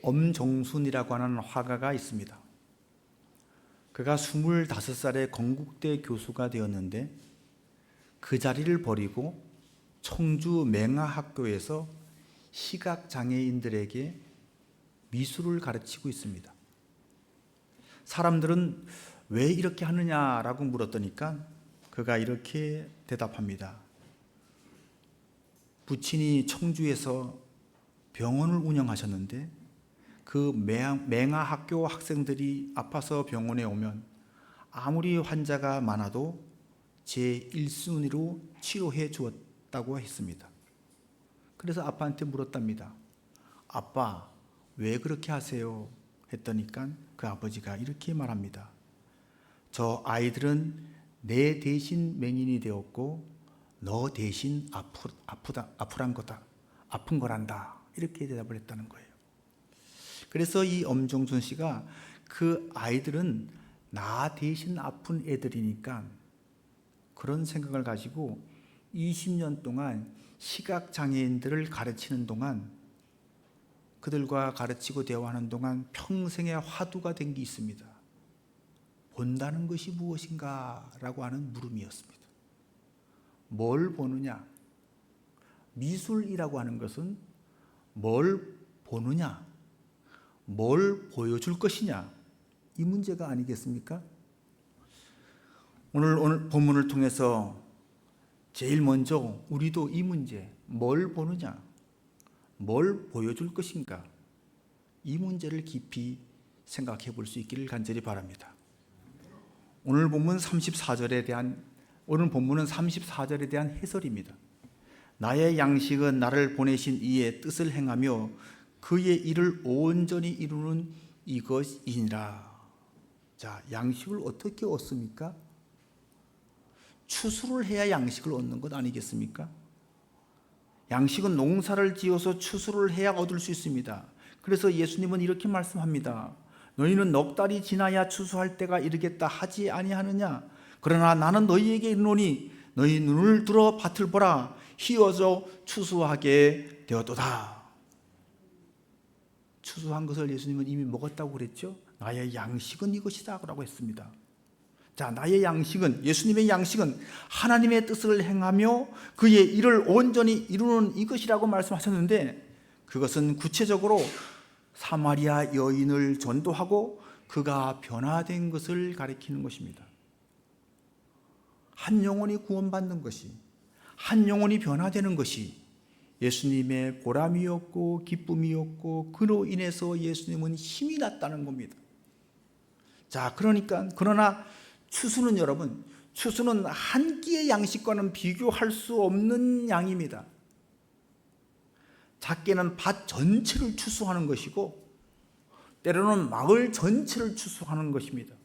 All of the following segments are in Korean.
엄정순이라고 하는 화가가 있습니다. 그가 25살에 건국대 교수가 되었는데 그 자리를 버리고 청주 맹아학교에서 시각장애인들에게 미술을 가르치고 있습니다. 사람들은 왜 이렇게 하느냐라고 물었더니까 그가 이렇게 대답합니다. 부친이 청주에서 병원을 운영하셨는데 그 맹아학교 학생들이 아파서 병원에 오면 아무리 환자가 많아도 제 1순위로 치료해 주었다고 했습니다. 그래서 아빠한테 물었답니다. 아빠, 왜 그렇게 하세요? 했더니까 그 아버지가 이렇게 말합니다. 저 아이들은 내 대신 맹인이 되었고 너 대신 아픈 거란다. 이렇게 대답을 했다는 거예요. 그래서 이 엄정순 씨가 그 아이들은 나 대신 아픈 애들이니까 그런 생각을 가지고 20년 동안 시각장애인들을 가르치는 동안, 그들과 가르치고 대화하는 동안 평생의 화두가 된 게 있습니다. 본다는 것이 무엇인가? 라고 하는 물음이었습니다. 뭘 보느냐? 미술이라고 하는 것은 뭘 보느냐? 뭘 보여줄 것이냐? 이 문제가 아니겠습니까? 오늘 본문을 통해서 제일 먼저 우리도 이 문제, 뭘 보느냐? 뭘 보여줄 것인가? 이 문제를 깊이 생각해 볼 수 있기를 간절히 바랍니다. 오늘 본문은 34절에 대한 해설입니다. 나의 양식은 나를 보내신 이의 뜻을 행하며 그의 일을 온전히 이루는 이것이니라. 자, 양식을 어떻게 얻습니까? 추수를 해야 양식을 얻는 것 아니겠습니까? 양식은 농사를 지어서 추수를 해야 얻을 수 있습니다. 그래서 예수님은 이렇게 말씀합니다. 너희는 넉 달이 지나야 추수할 때가 이르겠다 하지 아니하느냐? 그러나 나는 너희에게 이르노니 너희 눈을 들어 밭을 보라. 휘어져 추수하게 되었도다. 추수한 것을 예수님은 이미 먹었다고 그랬죠. 나의 양식은 이것이다 라고 했습니다. 자, 나의 양식은, 예수님의 양식은 하나님의 뜻을 행하며 그의 일을 온전히 이루는 이것이라고 말씀하셨는데, 그것은 구체적으로 사마리아 여인을 전도하고 그가 변화된 것을 가리키는 것입니다. 한 영혼이 구원받는 것이, 한 영혼이 변화되는 것이 예수님의 보람이었고 기쁨이었고, 그로 인해서 예수님은 힘이 났다는 겁니다. 자, 그러나 추수는 여러분, 추수는 한 끼의 양식과는 비교할 수 없는 양입니다. 작게는 밭 전체를 추수하는 것이고 때로는 마을 전체를 추수하는 것입니다.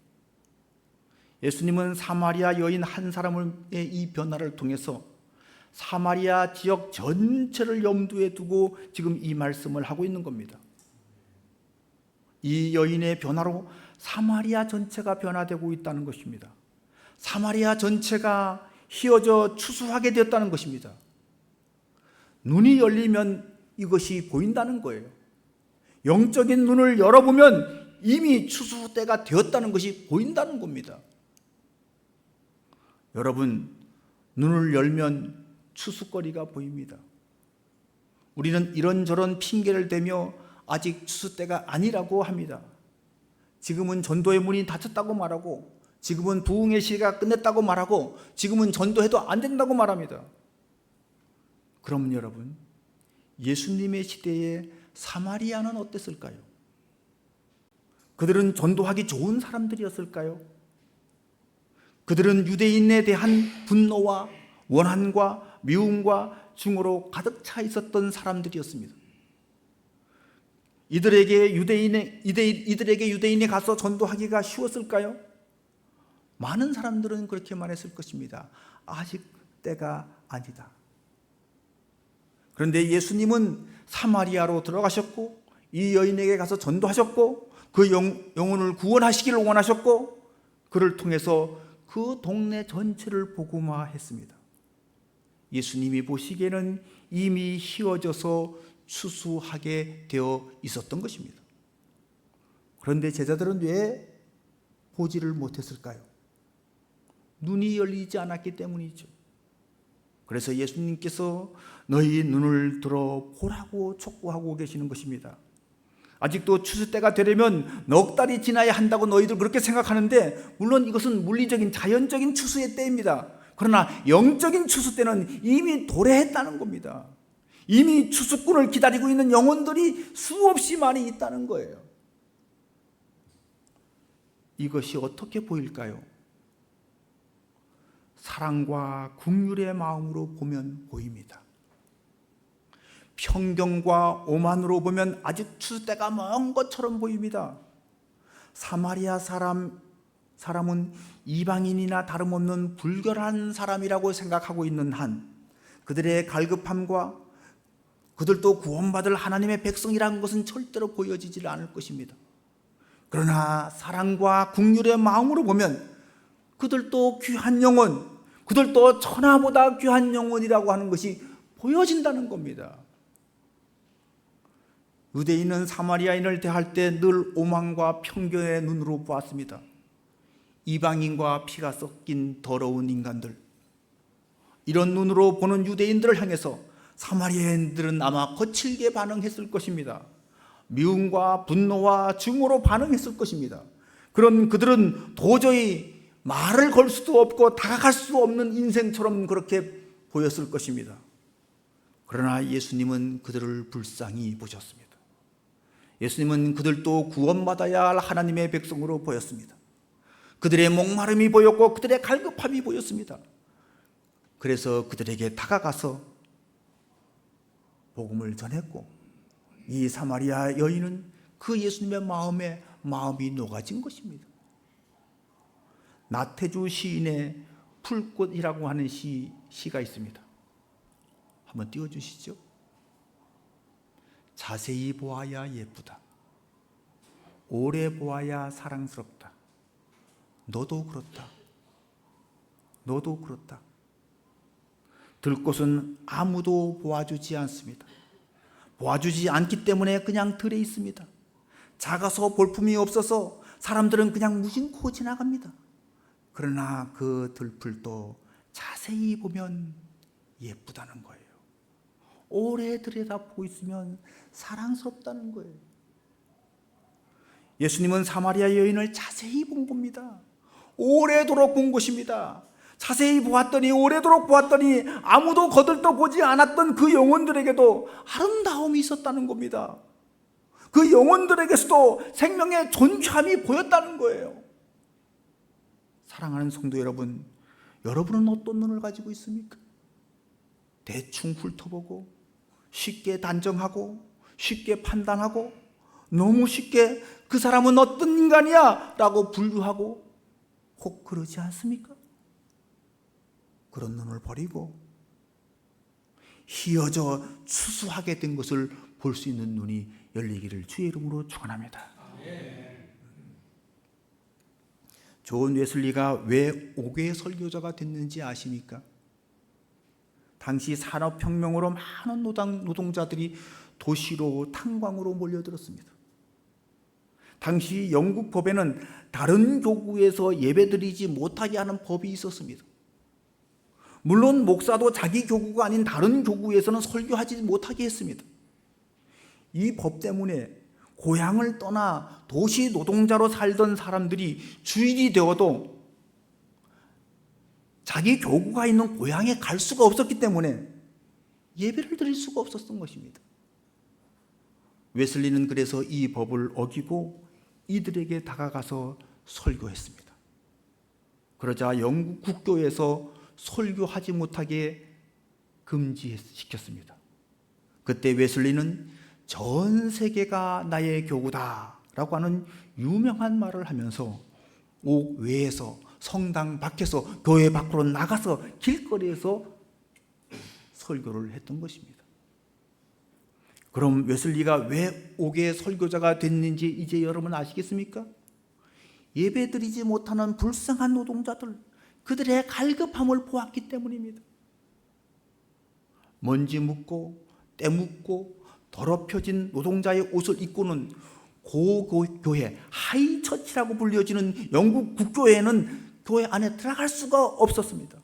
예수님은 사마리아 여인 한 사람의 이 변화를 통해서 사마리아 지역 전체를 염두에 두고 지금 이 말씀을 하고 있는 겁니다. 이 여인의 변화로 사마리아 전체가 변화되고 있다는 것입니다. 사마리아 전체가 휘어져 추수하게 되었다는 것입니다. 눈이 열리면 이것이 보인다는 거예요. 영적인 눈을 열어보면 이미 추수 때가 되었다는 것이 보인다는 겁니다. 여러분, 눈을 열면 추수거리가 보입니다. 우리는 이런저런 핑계를 대며 아직 추수 때가 아니라고 합니다. 지금은 전도의 문이 닫혔다고 말하고, 지금은 부흥의 시기가 끝냈다고 말하고, 지금은 전도해도 안 된다고 말합니다. 그러면 여러분, 예수님의 시대에 사마리아는 어땠을까요? 그들은 전도하기 좋은 사람들이었을까요? 그들은 유대인에 대한 분노와 원한과 미움과 증오로 가득 차 있었던 사람들이었습니다. 이들에게 유대인이 가서 전도하기가 쉬웠을까요? 많은 사람들은 그렇게 말했을 것입니다. 아직 때가 아니다. 그런데 예수님은 사마리아로 들어가셨고 이 여인에게 가서 전도하셨고 그 영혼을 구원하시기를 원하셨고, 그를 통해서 그 동네 전체를 복음화했습니다. 예수님이 보시기에는 이미 휘어져서 추수하게 되어 있었던 것입니다. 그런데 제자들은 왜 보지를 못했을까요? 눈이 열리지 않았기 때문이죠. 그래서 예수님께서 너희 눈을 들어 보라고 촉구하고 계시는 것입니다. 아직도 추수 때가 되려면 넉 달이 지나야 한다고 너희들 그렇게 생각하는데, 물론 이것은 물리적인 자연적인 추수의 때입니다. 그러나 영적인 추수 때는 이미 도래했다는 겁니다. 이미 추수꾼을 기다리고 있는 영혼들이 수없이 많이 있다는 거예요. 이것이 어떻게 보일까요? 사랑과 긍휼의 마음으로 보면 보입니다. 편견과 오만으로 보면 아직 추수 때가 먼 것처럼 보입니다. 사마리아 사람은 이방인이나 다름없는 불결한 사람이라고 생각하고 있는 한, 그들의 갈급함과 그들도 구원받을 하나님의 백성이라는 것은 절대로 보여지질 않을 것입니다. 그러나 사랑과 긍휼의 마음으로 보면 그들도 귀한 영혼, 그들도 천하보다 귀한 영혼이라고 하는 것이 보여진다는 겁니다. 유대인은 사마리아인을 대할 때 늘 오만과 편견의 눈으로 보았습니다. 이방인과 피가 섞인 더러운 인간들, 이런 눈으로 보는 유대인들을 향해서 사마리아인들은 아마 거칠게 반응했을 것입니다. 미움과 분노와 증오로 반응했을 것입니다. 그런 그들은 도저히 말을 걸 수도 없고 다가갈 수 없는 인생처럼 그렇게 보였을 것입니다. 그러나 예수님은 그들을 불쌍히 보셨습니다. 예수님은 그들도 구원받아야 할 하나님의 백성으로 보였습니다. 그들의 목마름이 보였고 그들의 갈급함이 보였습니다. 그래서 그들에게 다가가서 복음을 전했고, 이 사마리아 여인은 그 예수님의 마음이 녹아진 것입니다. 나태주 시인의 풀꽃이라고 하는 시가 있습니다. 한번 띄워주시죠. 자세히 보아야 예쁘다. 오래 보아야 사랑스럽다. 너도 그렇다. 너도 그렇다. 들꽃은 아무도 보아주지 않습니다. 보아주지 않기 때문에 그냥 들에 있습니다. 작아서 볼품이 없어서 사람들은 그냥 무심코 지나갑니다. 그러나 그 들풀도 자세히 보면 예쁘다는 거예요. 오래 들여다보고 있으면 사랑스럽다는 거예요. 예수님은 사마리아 여인을 자세히 본 겁니다. 오래도록 본 것입니다. 자세히 보았더니, 오래도록 보았더니 아무도 거들떠 보지 않았던 그 영혼들에게도 아름다움이 있었다는 겁니다. 그 영혼들에게서도 생명의 존귀함이 보였다는 거예요. 사랑하는 성도 여러분, 여러분은 어떤 눈을 가지고 있습니까? 대충 훑어보고 쉽게 단정하고 쉽게 판단하고 너무 쉽게 그 사람은 어떤 인간이야 라고 분류하고 혹 그러지 않습니까? 그런 눈을 버리고 희어져 추수하게 된 것을 볼 수 있는 눈이 열리기를 주의 이름으로 축원합니다. 존 웨슬리가 왜 5개 설교자가 됐는지 아십니까? 당시 산업혁명으로 많은 노동자들이 도시로 탄광으로 몰려들었습니다. 당시 영국 법에는 다른 교구에서 예배드리지 못하게 하는 법이 있었습니다. 물론 목사도 자기 교구가 아닌 다른 교구에서는 설교하지 못하게 했습니다. 이 법 때문에 고향을 떠나 도시 노동자로 살던 사람들이 주일이 되어도 자기 교구가 있는 고향에 갈 수가 없었기 때문에 예배를 드릴 수가 없었던 것입니다. 웨슬리는 그래서 이 법을 어기고 이들에게 다가가서 설교했습니다. 그러자 영국 국교에서 설교하지 못하게 금지시켰습니다. 그때 웨슬리는 전 세계가 나의 교구다 라고 하는 유명한 말을 하면서 옥 외에서, 성당 밖에서, 교회 밖으로 나가서 길거리에서 설교를 했던 것입니다. 그럼 웨슬리가 왜 옥의 설교자가 됐는지 이제 여러분 아시겠습니까? 예배드리지 못하는 불쌍한 노동자들, 그들의 갈급함을 보았기 때문입니다. 먼지 묻고 때 묻고 더럽혀진 노동자의 옷을 입고는 고교회, 하이처치라고 불려지는 영국 국교회는 교회 안에 들어갈 수가 없었습니다.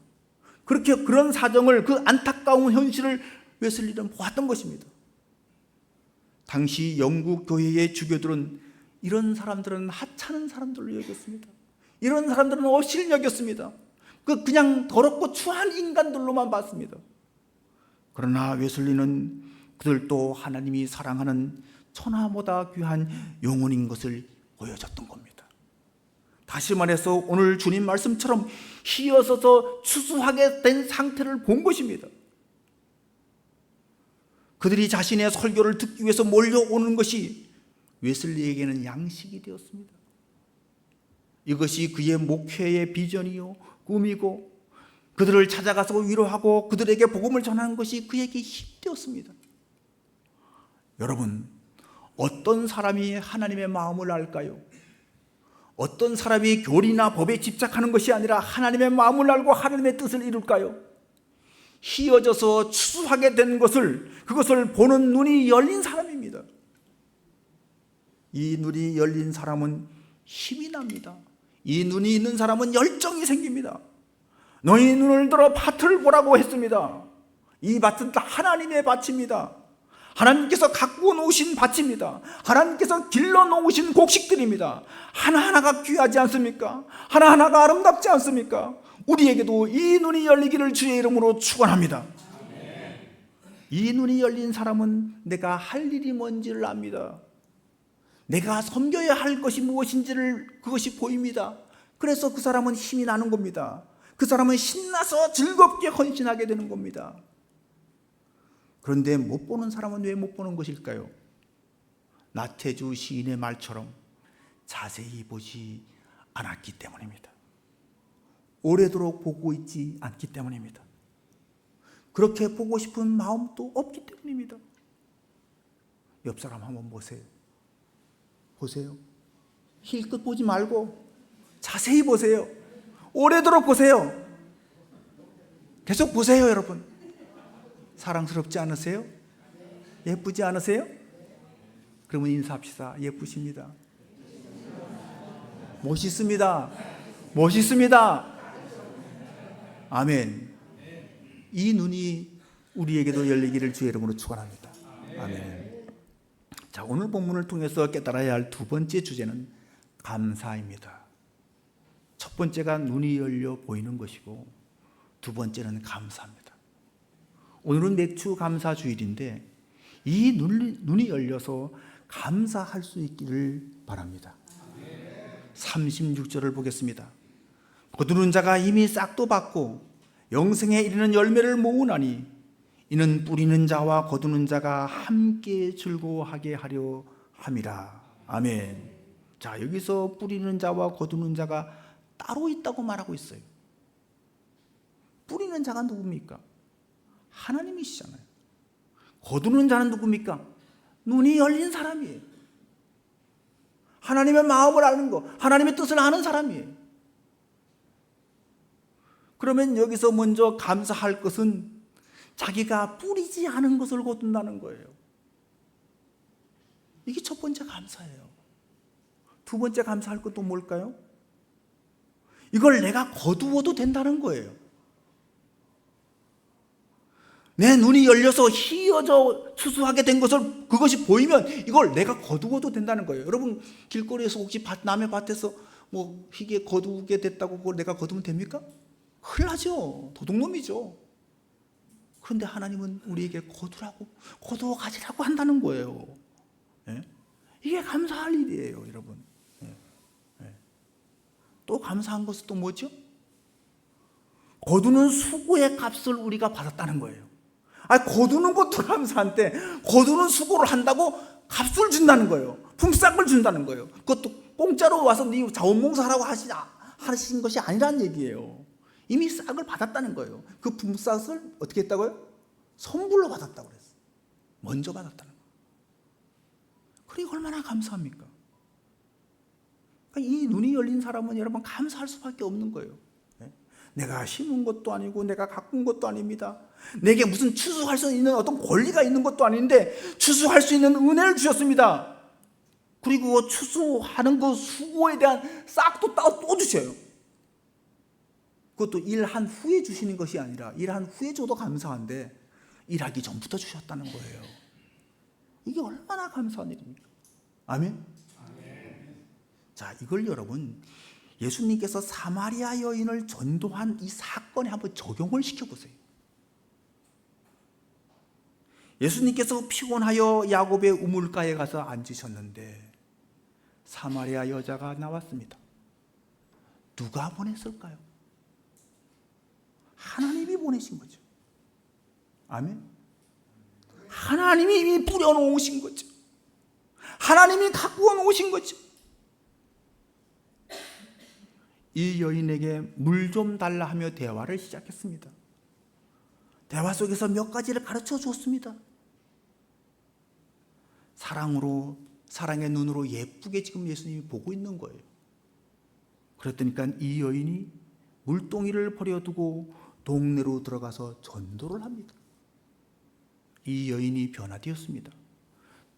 그런 사정을, 그 안타까운 현실을 웨슬리는 보았던 것입니다. 당시 영국 교회의 주교들은 이런 사람들은 하찮은 사람들로 여겼습니다. 이런 사람들은 어실 여겼습니다. 그냥 더럽고 추한 인간들로만 봤습니다. 그러나 웨슬리는 그들도 하나님이 사랑하는 천하보다 귀한 영혼인 것을 보여줬던 겁니다. 다시 말해서 오늘 주님 말씀처럼 휘어서서 추수하게 된 상태를 본 것입니다. 그들이 자신의 설교를 듣기 위해서 몰려오는 것이 웨슬리에게는 양식이 되었습니다. 이것이 그의 목회의 비전이요 꿈이고, 그들을 찾아가서 위로하고 그들에게 복음을 전하는 것이 그에게 힘이 되었습니다. 여러분, 어떤 사람이 하나님의 마음을 알까요? 어떤 사람이 교리나 법에 집착하는 것이 아니라 하나님의 마음을 알고 하나님의 뜻을 이룰까요? 휘어져서 추수하게 된 그것을 보는 눈이 열린 사람입니다. 이 눈이 열린 사람은 힘이 납니다. 이 눈이 있는 사람은 열정이 생깁니다. 너희 눈을 들어 밭을 보라고 했습니다. 이 밭은 다 하나님의 밭입니다. 하나님께서 갖고 놓으신 밭입니다. 하나님께서 길러 놓으신 곡식들입니다. 하나하나가 귀하지 않습니까? 하나하나가 아름답지 않습니까? 우리에게도 이 눈이 열리기를 주의 이름으로 축원합니다. 이 눈이 열린 사람은 내가 할 일이 뭔지를 압니다. 내가 섬겨야 할 것이 무엇인지를 그것이 보입니다. 그래서 그 사람은 힘이 나는 겁니다. 그 사람은 신나서 즐겁게 헌신하게 되는 겁니다. 그런데 못 보는 사람은 왜 못 보는 것일까요? 나태주 시인의 말처럼 자세히 보지 않았기 때문입니다. 오래도록 보고 있지 않기 때문입니다. 그렇게 보고 싶은 마음도 없기 때문입니다. 옆 사람 한번 보세요. 힐끗 보지 말고 자세히 보세요. 오래도록 보세요. 계속 보세요, 여러분. 사랑스럽지 않으세요? 예쁘지 않으세요? 그러면 인사합시다. 예쁘십니다. 멋있습니다. 아멘. 이 눈이 우리에게도 열리기를 주의 이름으로 축원합니다. 아멘. 자, 오늘 본문을 통해서 깨달아야 할 두 번째 주제는 감사입니다. 첫 번째가 눈이 열려 보이는 것이고, 두 번째는 감사입니다. 오늘은 내추 감사 주일인데 이 눈이 열려서 감사할 수 있기를 바랍니다. 36절을 보겠습니다. 거두는 자가 이미 싹도 받고 영생에 이르는 열매를 모으나니 이는 뿌리는 자와 거두는 자가 함께 즐거워하게 하려 함이라. 아멘. 자, 여기서 뿌리는 자와 거두는 자가 따로 있다고 말하고 있어요. 뿌리는 자가 누굽니까? 하나님이시잖아요. 거두는 자는 누굽니까? 눈이 열린 사람이에요. 하나님의 마음을 아는 거, 하나님의 뜻을 아는 사람이에요. 그러면 여기서 먼저 감사할 것은 자기가 뿌리지 않은 것을 거둔다는 거예요. 이게 첫 번째 감사예요. 두 번째 감사할 것도 뭘까요? 이걸 내가 거두어도 된다는 거예요. 내 눈이 열려서 휘어져 추수하게 된 것을, 그것이 보이면 이걸 내가 거두어도 된다는 거예요. 여러분, 길거리에서 혹시 남의 밭에서 희게 거두게 됐다고 그걸 내가 거두면 됩니까? 큰일 나죠. 도둑놈이죠. 그런데 하나님은 우리에게 거두라고, 거두어 가지라고 한다는 거예요. 예? 이게 감사할 일이에요, 여러분. 예. 예. 또 감사한 것은 또 뭐죠? 거두는 수고의 값을 우리가 받았다는 거예요. 거두는 것도 감사한데 거두는 수고를 한다고 값을 준다는 거예요. 품삯을 준다는 거예요. 그것도 공짜로 와서 네 자원봉사하라고 하신 것이 아니라는 얘기예요. 이미 싹을 받았다는 거예요. 그 품삯을 어떻게 했다고요? 선불로 받았다고 그랬어요. 먼저 받았다는 거예요. 그러니까 얼마나 감사합니까? 이 눈이 열린 사람은 여러분 감사할 수밖에 없는 거예요. 내가 심은 것도 아니고 내가 가꾼 것도 아닙니다. 내게 무슨 추수할 수 있는 어떤 권리가 있는 것도 아닌데 추수할 수 있는 은혜를 주셨습니다. 그리고 추수하는 그 수고에 대한 싹도 또 주셔요. 그것도 일한 후에 주시는 것이 아니라 일한 후에 줘도 감사한데 일하기 전부터 주셨다는 거예요. 이게 얼마나 감사한 일입니까? 아멘? 자, 이걸 여러분 예수님께서 사마리아 여인을 전도한 이 사건에 한번 적용을 시켜보세요. 예수님께서 피곤하여 야곱의 우물가에 가서 앉으셨는데 사마리아 여자가 나왔습니다. 누가 보냈을까요? 하나님이 보내신 거죠. 아멘. 하나님이 이미 뿌려놓으신 거죠. 하나님이 갖고 놓으신 거죠. 이 여인에게 물 좀 달라 하며 대화를 시작했습니다. 대화 속에서 몇 가지를 가르쳐 주었습니다. 사랑의 눈으로 예쁘게 지금 예수님이 보고 있는 거예요. 그랬더니까 이 여인이 물동이를 버려두고 동네로 들어가서 전도를 합니다. 이 여인이 변화되었습니다.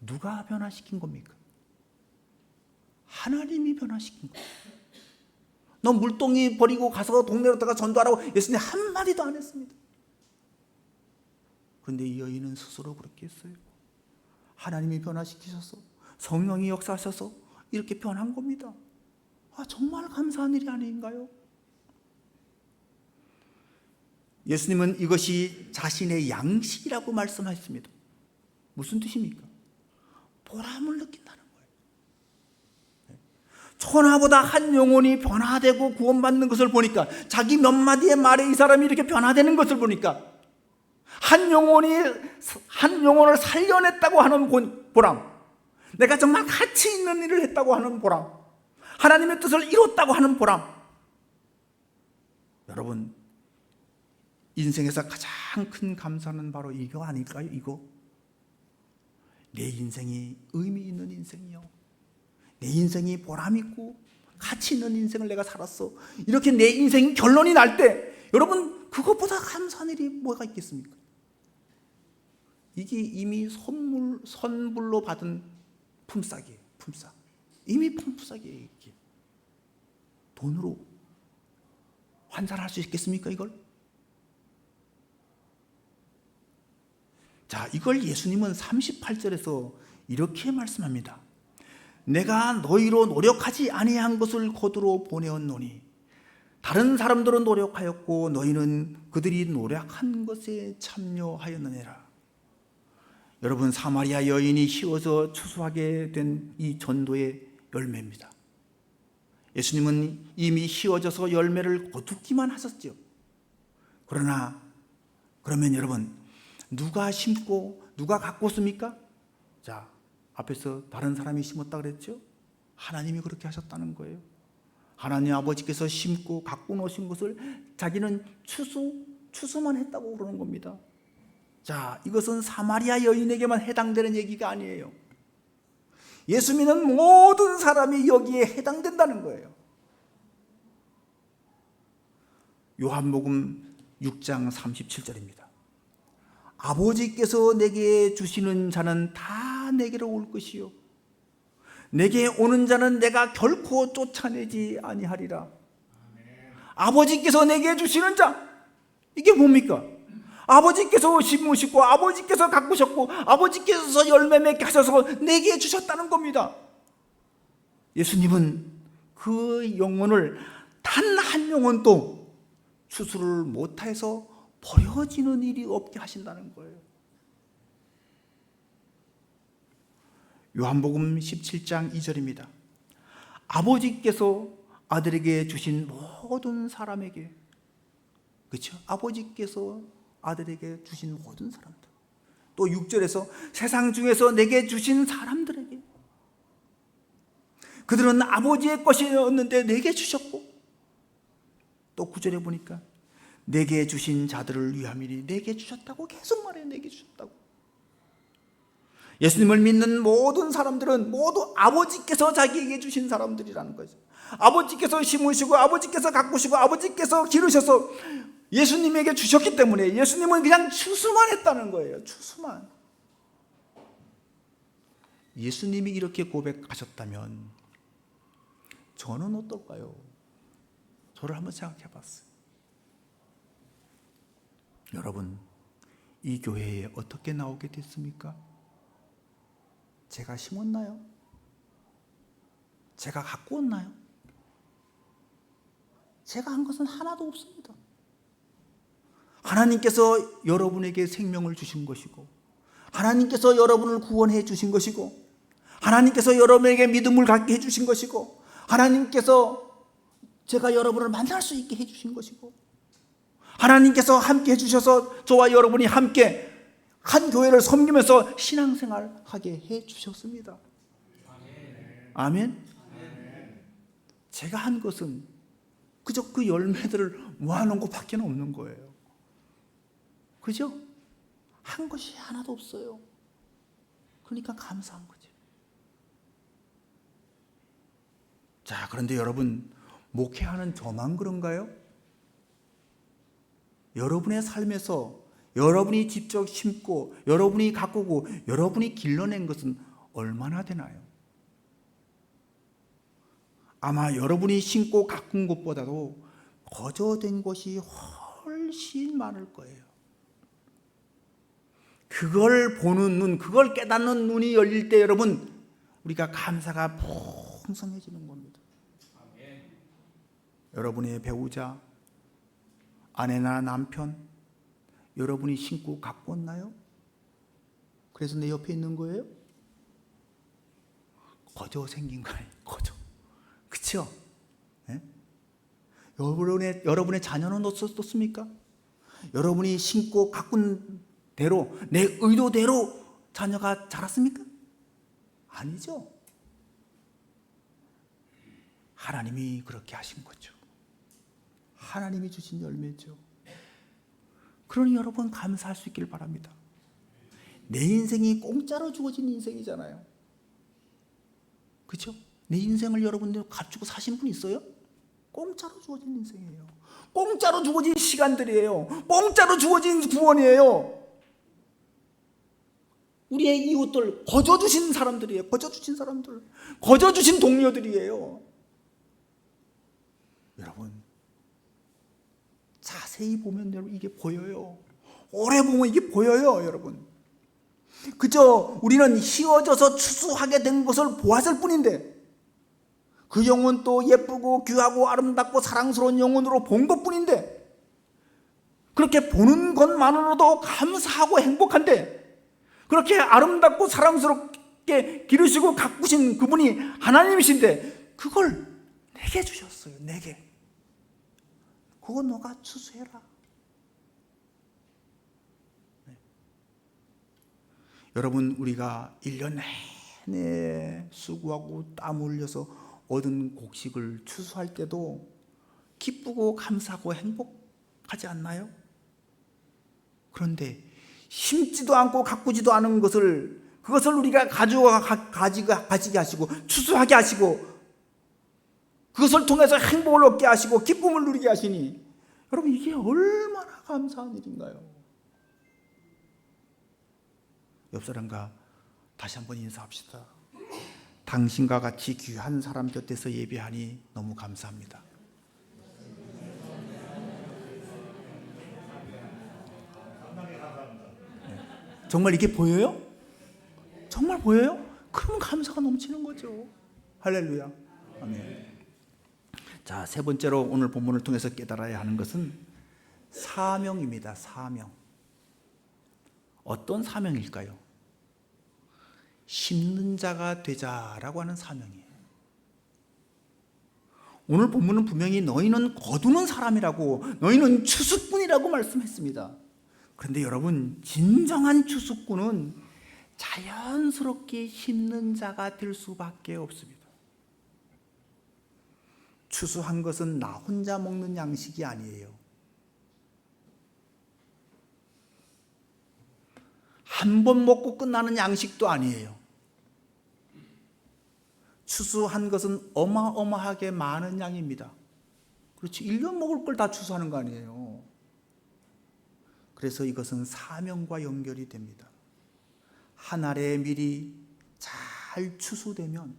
누가 변화시킨 겁니까? 하나님이 변화시킨 거예요. 너 물동이 버리고 가서 동네로 들어가 전도하라고 예수님 한마디도 안 했습니다. 그런데 이 여인은 스스로 그렇게 했어요. 하나님이 변화시키셔서 성령이 역사하셔서 이렇게 변한 겁니다. 정말 감사한 일이 아닌가요? 예수님은 이것이 자신의 양식이라고 말씀하셨습니다. 무슨 뜻입니까? 보람을 느낀다는 거예요. 천하보다 한 영혼이 변화되고 구원받는 것을 보니까, 자기 몇 마디의 말에 이 사람이 이렇게 변화되는 것을 보니까 한 영혼을 살려냈다고 하는 보람, 내가 정말 가치 있는 일을 했다고 하는 보람, 하나님의 뜻을 이뤘다고 하는 보람. 여러분, 인생에서 가장 큰 감사는 바로 이거 아닐까요? 이거. 내 인생이 의미 있는 인생이요, 내 인생이 보람 있고 가치 있는 인생을 내가 살았어, 이렇게 내 인생 결론이 날 때, 여러분, 그것보다 감사한 일이 뭐가 있겠습니까? 이게 이미 선불로 받은 품삯이에요. 품삯. 이미 품삯이에요. 이게. 돈으로 환산할 수 있겠습니까, 이걸? 자, 이걸 예수님은 38절에서 이렇게 말씀합니다. 내가 너희로 노력하지 아니한 것을 거두러 보내었노니 다른 사람들은 노력하였고 너희는 그들이 노력한 것에 참여하였느니라. 여러분, 사마리아 여인이 씌워서 추수하게 된 이 전도의 열매입니다. 예수님은 이미 씌워져서 열매를 거두기만 하셨죠. 그러면 여러분, 누가 심고 누가 가꿨습니까? 자, 앞에서 다른 사람이 심었다 그랬죠? 하나님이 그렇게 하셨다는 거예요. 하나님 아버지께서 심고 가꿔 놓으신 것을 자기는 추수만 했다고 그러는 겁니다. 자, 이것은 사마리아 여인에게만 해당되는 얘기가 아니에요. 예수 믿는 모든 사람이 여기에 해당된다는 거예요. 요한복음 6장 37절입니다. 아버지께서 내게 주시는 자는 다 내게로 올 것이요, 내게 오는 자는 내가 결코 쫓아내지 아니하리라. 아버지께서 내게 주시는 자, 이게 뭡니까? 아버지께서 심으시고 아버지께서 가꾸셨고 아버지께서 열매 맺게 하셔서 내게 주셨다는 겁니다. 예수님은 그 영혼을 단 한 영혼도 추수를 못해서 버려지는 일이 없게 하신다는 거예요. 요한복음 17장 2절입니다. 아버지께서 아들에게 주신 모든 사람에게, 그렇죠? 아버지께서 아들에게 주신 모든 사람들. 또 6절에서 세상 중에서 내게 주신 사람들에게, 그들은 아버지의 것이었는데 내게 주셨고, 또 9절에 보니까 내게 주신 자들을 위함이니 내게 주셨다고 계속 말해요. 내게 주셨다고. 예수님을 믿는 모든 사람들은 모두 아버지께서 자기에게 주신 사람들이라는 거죠. 아버지께서 심으시고 아버지께서 가꾸시고 아버지께서 기르셔서 예수님에게 주셨기 때문에 예수님은 그냥 추수만 했다는 거예요. 추수만. 예수님이 이렇게 고백하셨다면 저는 어떨까요? 저를 한번 생각해 봤어요. 여러분, 이 교회에 어떻게 나오게 됐습니까? 제가 심었나요? 제가 갖고 왔나요? 제가 한 것은 하나도 없습니다. 하나님께서 여러분에게 생명을 주신 것이고, 하나님께서 여러분을 구원해 주신 것이고, 하나님께서 여러분에게 믿음을 갖게 해주신 것이고, 하나님께서 제가 여러분을 만날 수 있게 해주신 것이고, 하나님께서 함께 해주셔서 저와 여러분이 함께 한 교회를 섬기면서 신앙생활 하게 해주셨습니다. 아멘. 제가 한 것은 그저 그 열매들을 모아놓은 것밖에 없는 거예요. 그죠? 한 것이 하나도 없어요. 그러니까 감사한 거죠. 자, 그런데 여러분, 목회하는 저만 그런가요? 여러분의 삶에서 여러분이 직접 심고 여러분이 가꾸고 여러분이 길러낸 것은 얼마나 되나요? 아마 여러분이 심고 가꾼 것보다도 거저된 것이 훨씬 많을 거예요. 그걸 보는 눈, 그걸 깨닫는 눈이 열릴 때 여러분, 우리가 감사가 풍성해지는 겁니다. 여러분의 배우자, 아내나 남편, 여러분이 심고 가꾸었나요? 그래서 내 옆에 있는 거예요? 거저 생긴 거예요. 거저. 그렇죠? 네? 여러분의 자녀는 어떻습니까? 여러분이 심고 가꾼 대로, 내 의도대로 자녀가 자랐습니까? 아니죠. 하나님이 그렇게 하신 거죠. 하나님이 주신 열매죠. 그러니 여러분 감사할 수 있길 바랍니다. 내 인생이 공짜로 주어진 인생이잖아요. 그렇죠? 내 인생을 여러분들 값주고 사신 분 있어요? 공짜로 주어진 인생이에요. 공짜로 주어진 시간들이에요. 공짜로 주어진 구원이에요. 우리의 이웃들, 거저 주신 사람들이에요. 거저 주신 사람들, 거저 주신 동료들이에요. 여러분, 자세히 보면 여러분 이게 보여요. 오래 보면 이게 보여요, 여러분. 그저 우리는 휘어져서 추수하게 된 것을 보았을 뿐인데, 그 영혼 또 예쁘고 귀하고 아름답고 사랑스러운 영혼으로 본 것뿐인데, 그렇게 보는 것만으로도 감사하고 행복한데, 그렇게 아름답고 사랑스럽게 기르시고 가꾸신 그분이 하나님이신데 그걸 내게 주셨어요. 내게. 그거 너가 추수해라. 네. 여러분, 우리가 1년 내내 수고하고 땀 흘려서 얻은 곡식을 추수할 때도 기쁘고 감사하고 행복하지 않나요? 그런데 심지도 않고 가꾸지도 않은 그것을 우리가 가지게 하시고 추수하게 하시고 그것을 통해서 행복을 얻게 하시고 기쁨을 누리게 하시니 여러분, 이게 얼마나 감사한 일인가요? 옆 사람과 다시 한번 인사합시다. 당신과 같이 귀한 사람 곁에서 예배하니 너무 감사합니다. 정말 이게 보여요? 정말 보여요? 그러면 감사가 넘치는 거죠. 할렐루야. 아멘. 자, 세 번째로 오늘 본문을 통해서 깨달아야 하는 것은 사명입니다. 사명. 어떤 사명일까요? 심는 자가 되자라고 하는 사명이에요. 오늘 본문은 분명히 너희는 거두는 사람이라고, 너희는 추수꾼이라고 말씀했습니다. 그런데 여러분, 진정한 추수꾼은 자연스럽게 심는 자가 될 수밖에 없습니다. 추수한 것은 나 혼자 먹는 양식이 아니에요. 한 번 먹고 끝나는 양식도 아니에요. 추수한 것은 어마어마하게 많은 양입니다. 그렇지, 1년 먹을 걸 다 추수하는 거 아니에요. 그래서 이것은 사명과 연결이 됩니다. 한 알의 밀이 잘 잘 추수되면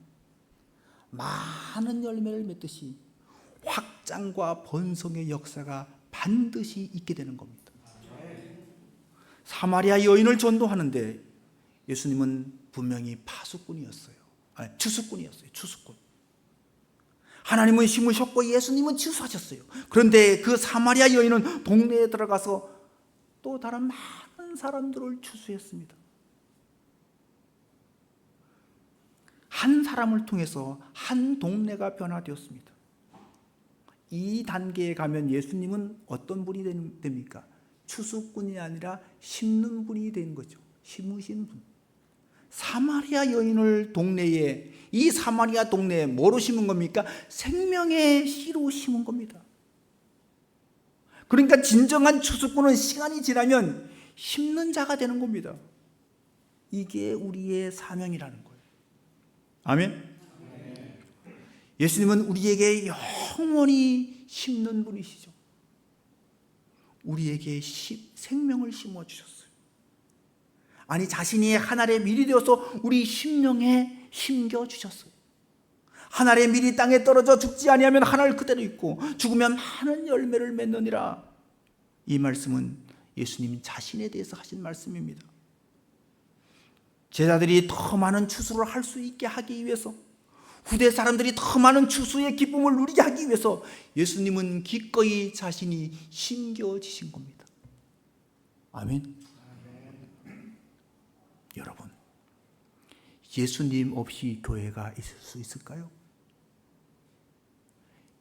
많은 열매를 맺듯이 확장과 번성의 역사가 반드시 있게 되는 겁니다. 사마리아 여인을 전도하는데 예수님은 분명히 파수꾼이었어요. 아니, 추수꾼이었어요. 추수꾼. 하나님은 심으셨고 예수님은 추수하셨어요. 그런데 그 사마리아 여인은 동네에 들어가서 또 다른 많은 사람들을 추수했습니다. 한 사람을 통해서 한 동네가 변화되었습니다. 이 단계에 가면 예수님은 어떤 분이 됩니까? 추수꾼이 아니라 심는 분이 된 거죠. 심으신 분. 사마리아 여인을 동네에, 이 사마리아 동네에 뭐로 심은 겁니까? 생명의 씨로 심은 겁니다. 그러니까 진정한 추수꾼은 시간이 지나면 심는 자가 되는 겁니다. 이게 우리의 사명이라는 거예요. 아멘. 예수님은 우리에게 영원히 심는 분이시죠. 우리에게 생명을 심어주셨어요. 아니, 자신이 한 알의 밀이 되어서 우리 심령에 심겨주셨어요. 한 알의 밀이 땅에 떨어져 죽지 아니하면 한 알 그대로 있고 죽으면 많은 열매를 맺느니라. 이 말씀은 예수님 자신에 대해서 하신 말씀입니다. 제자들이 더 많은 추수를 할 수 있게 하기 위해서, 후대 사람들이 더 많은 추수의 기쁨을 누리게 하기 위해서 예수님은 기꺼이 자신이 심겨지신 겁니다. 아멘. 여러분, 예수님 없이 교회가 있을 수 있을까요?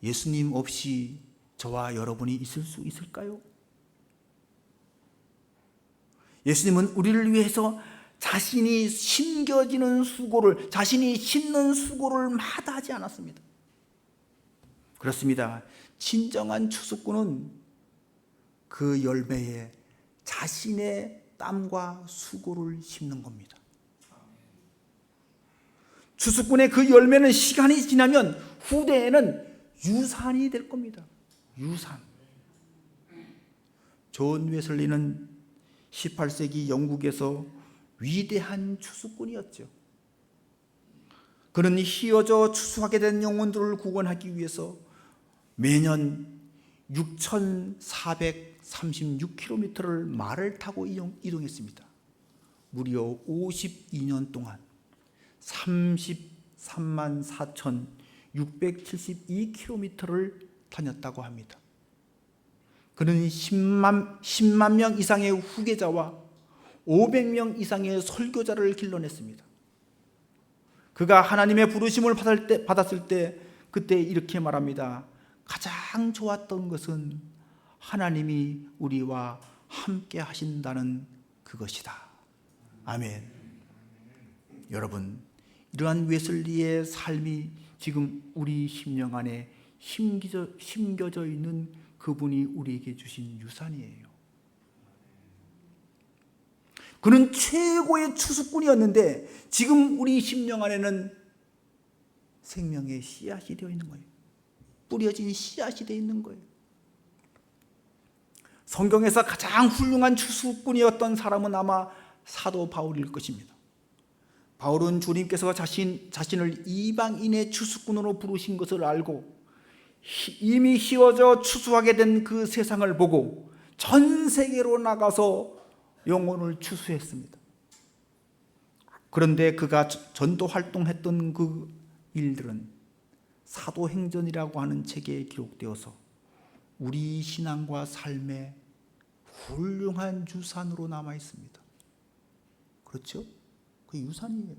예수님 없이 저와 여러분이 있을 수 있을까요? 예수님은 우리를 위해서 자신이 심겨지는 수고를, 자신이 심는 수고를 마다하지 않았습니다. 그렇습니다. 진정한 추수꾼은 그 열매에 자신의 땀과 수고를 심는 겁니다. 추수꾼의 그 열매는 시간이 지나면 후대에는 유산이 될 겁니다. 유산. 존 웨슬리는 18세기 영국에서 위대한 추수꾼이었죠. 그는 휘어져 추수하게 된 영혼들을 구원하기 위해서 매년 6,436km를 말을 타고 이동했습니다. 무려 52년 동안 33만 4,672km를 다녔다고 합니다. 그는 10만 명 이상의 후계자와 500명 이상의 설교자를 길러냈습니다. 그가 하나님의 부르심을 받았을 때 그때 이렇게 말합니다. 가장 좋았던 것은 하나님이 우리와 함께 하신다는 그것이다. 아멘. 여러분, 이러한 웨슬리의 삶이 지금 우리 심령 안에 심겨져 있는 그분이 우리에게 주신 유산이에요. 그는 최고의 추수꾼이었는데 지금 우리 심령 안에는 생명의 씨앗이 되어 있는 거예요. 뿌려진 씨앗이 되어 있는 거예요. 성경에서 가장 훌륭한 추수꾼이었던 사람은 아마 사도 바울일 것입니다. 바울은 주님께서 자신을 이방인의 추수꾼으로 부르신 것을 알고 이미 휘어져 추수하게 된 그 세상을 보고 전 세계로 나가서 영혼을 추수했습니다. 그런데 그가 전도 활동했던 그 일들은 사도행전이라고 하는 책에 기록되어서 우리 신앙과 삶의 훌륭한 유산으로 남아 있습니다. 그렇죠? 그 유산이에요.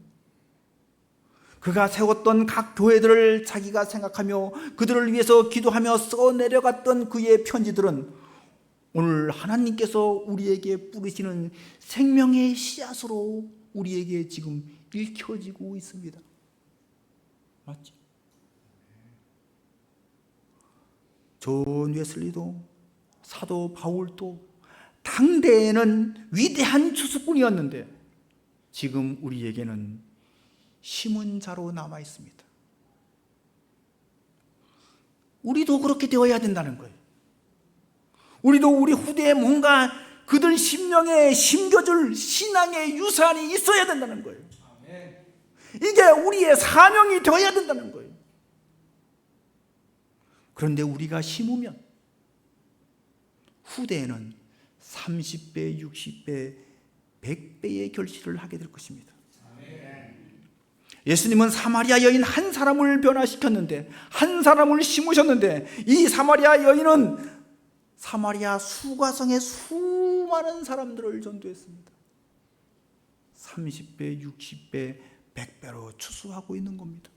그가 세웠던 각 교회들을 자기가 생각하며 그들을 위해서 기도하며 써내려갔던 그의 편지들은 오늘 하나님께서 우리에게 뿌리시는 생명의 씨앗으로 우리에게 지금 읽혀지고 있습니다. 맞죠? 존 웨슬리도 사도 바울도 당대에는 위대한 추수꾼이었는데 지금 우리에게는 심은 자로 남아 있습니다. 우리도 그렇게 되어야 된다는 거예요. 우리도 우리 후대에 뭔가 그들 심령에 심겨줄 신앙의 유산이 있어야 된다는 거예요. 이게 우리의 사명이 되어야 된다는 거예요. 그런데 우리가 심으면 후대에는 30배, 60배, 100배의 결실을 하게 될 것입니다. 예수님은 사마리아 여인 한 사람을 변화시켰는데, 한 사람을 심으셨는데, 이 사마리아 여인은 사마리아 수가성의 수많은 사람들을 전도했습니다. 30배, 60배, 100배로 추수하고 있는 겁니다.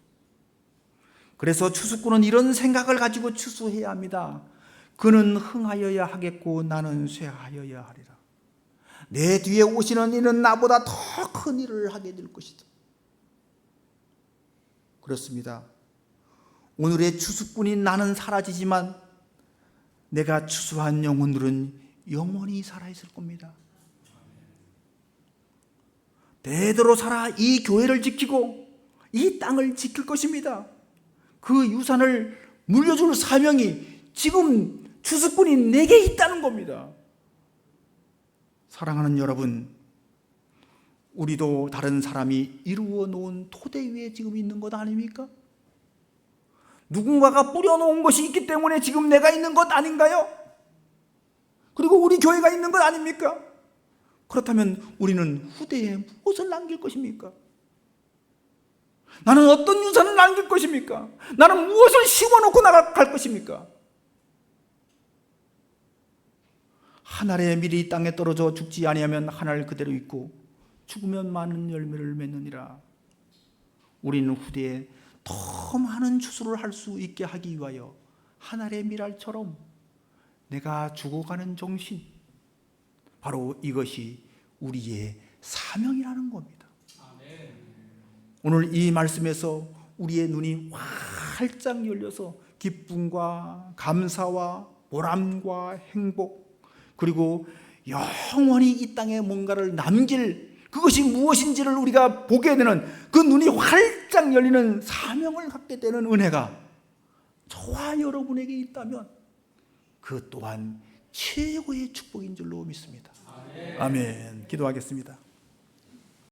그래서 추수꾼은 이런 생각을 가지고 추수해야 합니다. 그는 흥하여야 하겠고 나는 쇠하여야 하리라. 내 뒤에 오시는 이는 나보다 더 큰 일을 하게 될 것이다. 그렇습니다. 오늘의 추수꾼인 나는 사라지지만 내가 추수한 영혼들은 영원히 살아있을 겁니다. 대대로 살아 이 교회를 지키고 이 땅을 지킬 것입니다. 그 유산을 물려줄 사명이 지금 추수꾼이 내게 있다는 겁니다. 사랑하는 여러분, 우리도 다른 사람이 이루어 놓은 토대 위에 지금 있는 것 아닙니까? 누군가가 뿌려놓은 것이 있기 때문에 지금 내가 있는 것 아닌가요? 그리고 우리 교회가 있는 것 아닙니까? 그렇다면 우리는 후대에 무엇을 남길 것입니까? 나는 어떤 유산을 남길 것입니까? 나는 무엇을 심어놓고 나갈 것입니까? 한 알의 밀이 이 땅에 떨어져 죽지 아니하면 한 알 그대로 있고 죽으면 많은 열매를 맺느니라. 우리는 후대에 더 많은 추수를 할 수 있게 하기 위하여 한 알의 밀알처럼 내가 죽어가는 정신, 바로 이것이 우리의 사명이라는 겁니다. 오늘 이 말씀에서 우리의 눈이 활짝 열려서 기쁨과 감사와 보람과 행복, 그리고 영원히 이 땅에 뭔가를 남길 그것이 무엇인지를 우리가 보게 되는, 그 눈이 활짝 열리는 사명을 갖게 되는 은혜가 저와 여러분에게 있다면 그 또한 최고의 축복인 줄로 믿습니다. 아멘. 기도하겠습니다.